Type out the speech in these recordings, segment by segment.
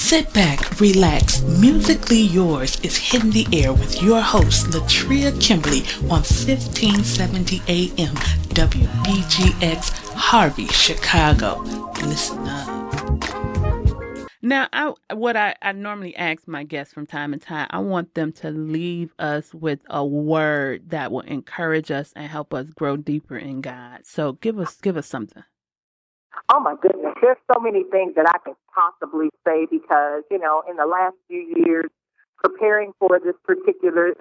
Sit back, relax. Musically Yours is hitting the air with your host, LatreaKimberly, on 1570 AM WBGX Harvey, Chicago. Listen up. Now, I normally ask my guests from time to time, I want them to leave us with a word that will encourage us and help us grow deeper in God. So give us something. Oh, my goodness. There's so many things that I could possibly say because, in the last few years, preparing for this particular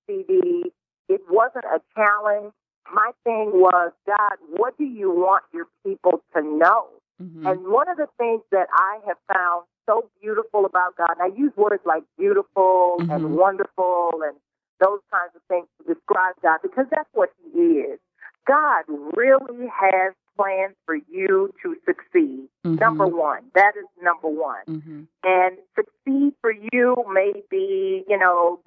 CD, it wasn't a challenge. My thing was, God, what do you want your people to know? Mm-hmm. And one of the things that I have found so beautiful about God, and I use words like beautiful mm-hmm. and wonderful and those kinds of things to describe God because that's what He is. God really has plans for you to succeed. Mm-hmm. Number one. That is number one. Mm-hmm. And succeed for you may be,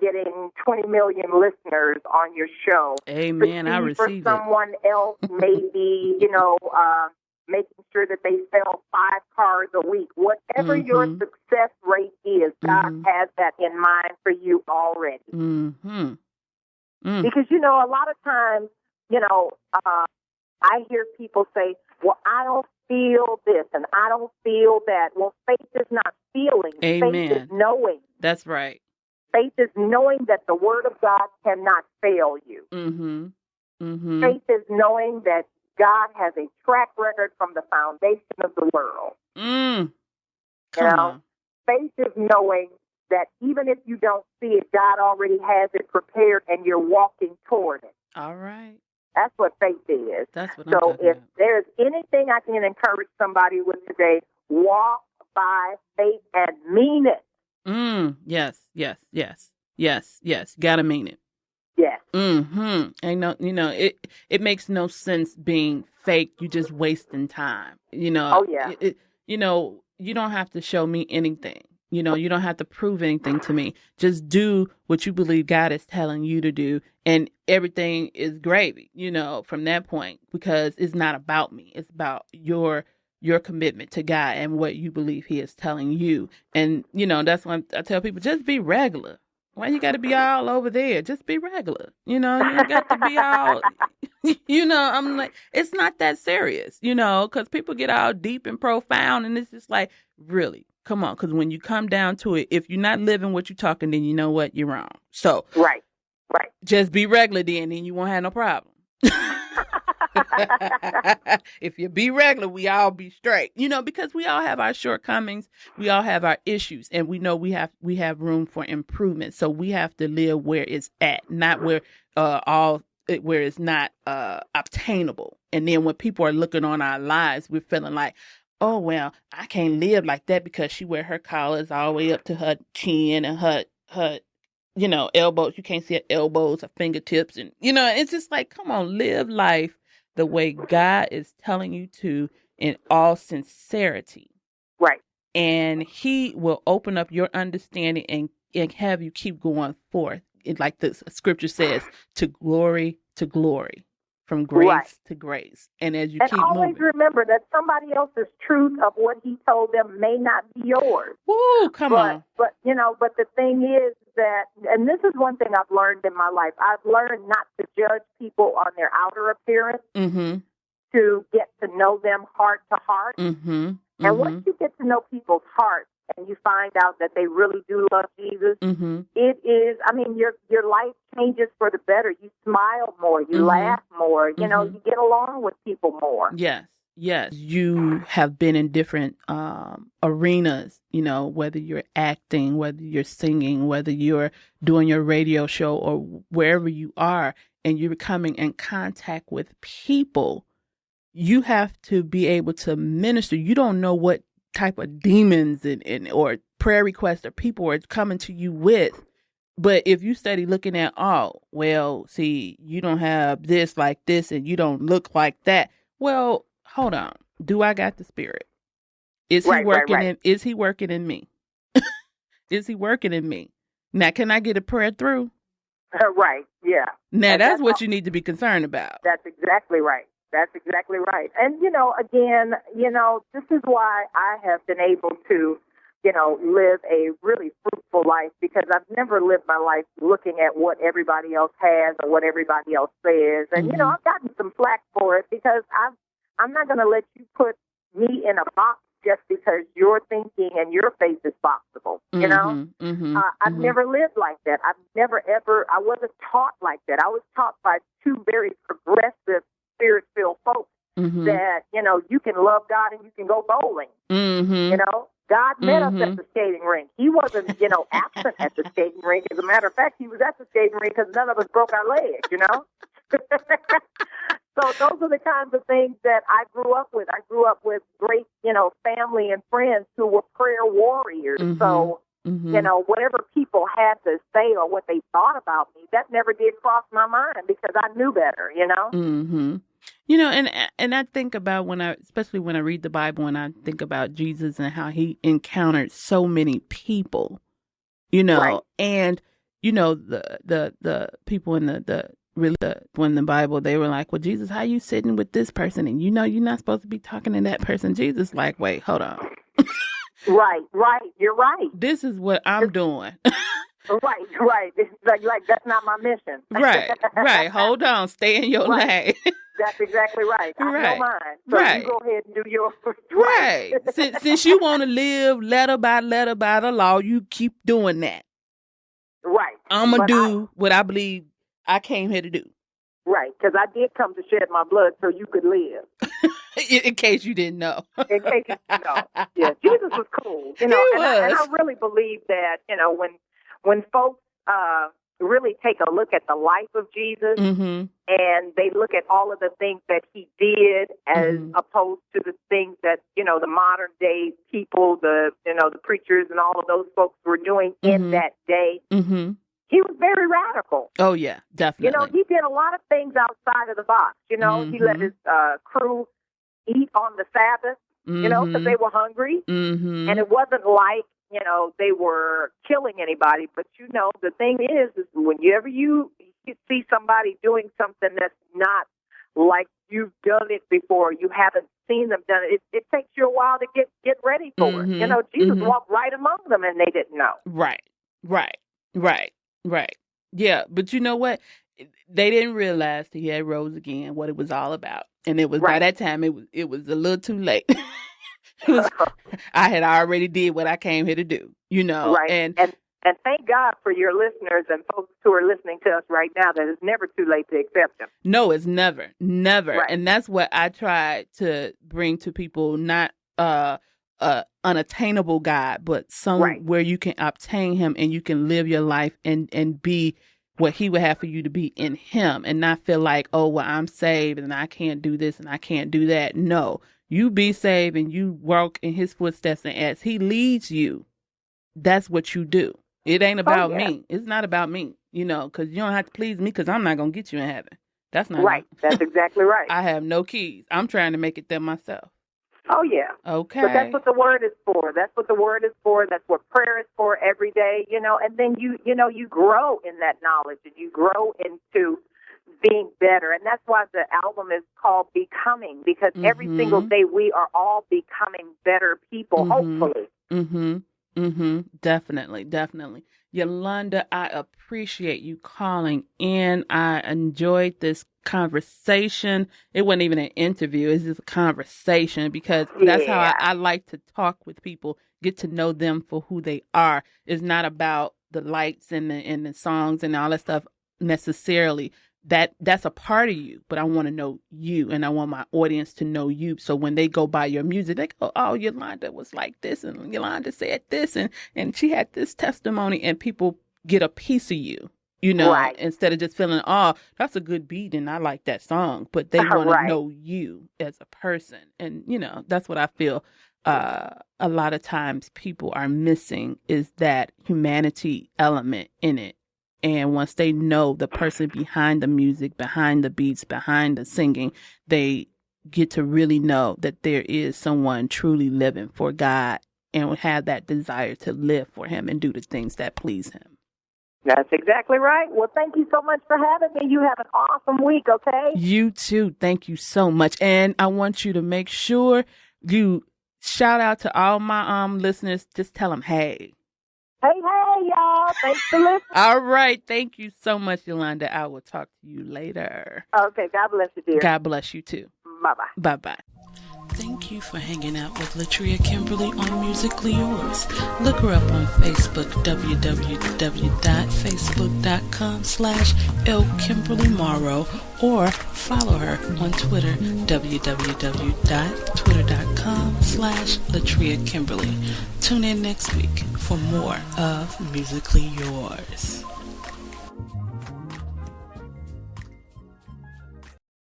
getting 20 million listeners on your show. Amen. Succeed I receive it. For someone else may be, making sure that they sell 5 cars a week. Whatever mm-hmm. your success rate is, God mm-hmm. has that in mind for you already. Mm-hmm. Mm. Because, a lot of times, I hear people say, well, I don't feel this and I don't feel that. Well, faith is not feeling. Amen. Faith is knowing. That's right. Faith is knowing that the Word of God cannot fail you. Mm-hmm. Mm-hmm. Faith is knowing that God has a track record from the foundation of the world. Come on. Faith is knowing that even if you don't see it, God already has it prepared and you're walking toward it. All right. That's what faith is. That's what so I'm talking if about. There's anything I can encourage somebody with today, walk by faith and mean it. Yes. Gotta mean it. Yes. Mm-hmm. It makes no sense being fake. You just wasting time. Oh yeah. You don't have to show me anything. You don't have to prove anything to me. Just do what you believe God is telling you to do, and everything is gravy, from that point, because it's not about me. It's about your commitment to God and what you believe He is telling you. And, that's when I tell people, just be regular. Why you got to be all over there? Just be regular. You don't got to be all, I'm like, it's not that serious, because people get all deep and profound, and it's just like, really? Come on, because when you come down to it, if you're not living what you're talking, then you know what? You're wrong. So right. Just be regular then you won't have no problem. If you be regular, we all be straight. Because we all have our shortcomings, we all have our issues, and we know we have room for improvement. So we have to live where it's at, not where where it's not obtainable. And then when people are looking on our lives, we're feeling like, oh, well, I can't live like that because she wear her collars all the way up to her chin and her elbows. You can't see her elbows, her fingertips. And, it's just like, come on, live life the way God is telling you to in all sincerity. Right. And He will open up your understanding and have you keep going forth. Like the scripture says, to glory, from grace to grace. And as you keep moving. And always remember that somebody else's truth of what He told them may not be yours. Woo, come on. But the thing is that, and this is one thing I've learned in my life, I've learned not to judge people on their outer appearance, mm-hmm. to get to know them heart to heart. Mm-hmm. Mm-hmm. And once you get to know people's hearts, and you find out that they really do love Jesus, mm-hmm. it is, your life changes for the better. You smile more, you mm-hmm. laugh more, mm-hmm. You get along with people more. Yes. You have been in different arenas, whether you're acting, whether you're singing, whether you're doing your radio show or wherever you are, and you're coming in contact with people. You have to be able to minister. You don't know what type of demons and or prayer requests or people are coming to you with. But if you study looking at, see, you don't have this like this and you don't look like that. Well, hold on. Do I got the Spirit? Is He working is He working in me? Is He working in me? Now, can I get a prayer through? Right. Yeah. Now, that's what you need to be concerned about. That's exactly right. That's exactly right. And, again, this is why I have been able to, live a really fruitful life, because I've never lived my life looking at what everybody else has or what everybody else says. And, I've gotten some flack for it, because I'm not going to let you put me in a box just because your thinking and your face is boxable, I've never lived like that. I wasn't taught like that. I was taught by two very progressive, spirit-filled folks that, you can love God and you can go bowling, God met us at the skating rink. He wasn't, absent at the skating rink. As a matter of fact, he was at the skating rink because none of us broke our legs, So those are the kinds of things that I grew up with. I grew up with great, family and friends who were prayer warriors. So, whatever people had to say or what they thought about me, that never did cross my mind, because I knew better, And I think about especially when I read the Bible, and I think about Jesus and how he encountered so many people, right. And, the people in when the Bible, they were like, well, Jesus, how you sitting with this person? And you're not supposed to be talking to that person. Jesus like, wait, hold on. Right. You're right. This is what I'm doing. Right. It's like that's not my mission. Right. Hold on. Stay in your lane. That's exactly right. I know mine. So you go ahead and do yours. Right. Since you want to live letter by the law, you keep doing that. Right. I'm going to do what I believe I came here to do. Right, because I did come to shed my blood so you could live. In case you didn't know. In case you didn't know. Yeah, Jesus was cool. He was. And I really believe that, when folks really take a look at the life of Jesus, and they look at all of the things that he did as opposed to the things that, the modern day people, the preachers and all of those folks were doing in that day, he was very radical. Oh, yeah, definitely. He did a lot of things outside of the box. He let his crew eat on the Sabbath, because they were hungry. And it wasn't like, they were killing anybody. But, the thing is whenever you see somebody doing something that's not like you've done it before, you haven't seen them done it, it takes you a while to get ready for it. Jesus walked right among them and they didn't know. Right. Yeah, but you know what? They didn't realize he had rose again, what it was all about. And it was by that time, it was a little too late. I had already did what I came here to do, Right. And thank God for your listeners and folks who are listening to us right now, that it's never too late to accept him. No, it's never. Right. And that's what I try to bring to people, not unattainable God, but where you can obtain him and you can live your life and be what he would have for you to be in him, and not feel like, oh, well, I'm saved and I can't do this and I can't do that. No, you be saved and you walk in his footsteps, and as he leads you, that's what you do. It ain't about me. It's not about me, because you don't have to please me, because I'm not going to get you in heaven. That's not right. That's exactly right. I have no keys. I'm trying to make it there myself. Oh, yeah. Okay. But that's what the word is for. That's what the word is for. That's what prayer is for every day, and then you grow in that knowledge, and you grow into being better. And that's why the album is called Becoming, because every single day we are all becoming better people, hopefully. Definitely. Yolanda, I appreciate you calling in. I enjoyed this conversation. It wasn't even an interview. It's just a conversation, because that's how I like to talk with people, get to know them for who they are. It's not about the lights and the songs and all that stuff necessarily. That's a part of you, but I want to know you, and I want my audience to know you. So when they go by your music, they go, oh, Yolanda was like this, and Yolanda said this, and she had this testimony, and people get a piece of you, instead of just feeling, oh, that's a good beat and I like that song, but they want to know you as a person. And, that's what I feel a lot of times people are missing, is that humanity element in it. And once they know the person behind the music, behind the beats, behind the singing, they get to really know that there is someone truly living for God and have that desire to live for him and do the things that please him. That's exactly right. Well, thank you so much for having me. You have an awesome week, okay? You too. Thank you so much. And I want you to make sure you shout out to all my listeners. Just tell them, hey. Hey, y'all. Thanks for listening. All right. Thank you so much, Yolanda. I will talk to you later. Okay. God bless you, dear. God bless you, too. Bye-bye. Bye-bye. Thank you for hanging out with Latrea Kimberly on Musically Yours. Look her up on Facebook, www.facebook.com/LKimberlyMorrow, or follow her on Twitter, www.twitter.com/LatreaKimberly. Tune in next week for more of Musically Yours.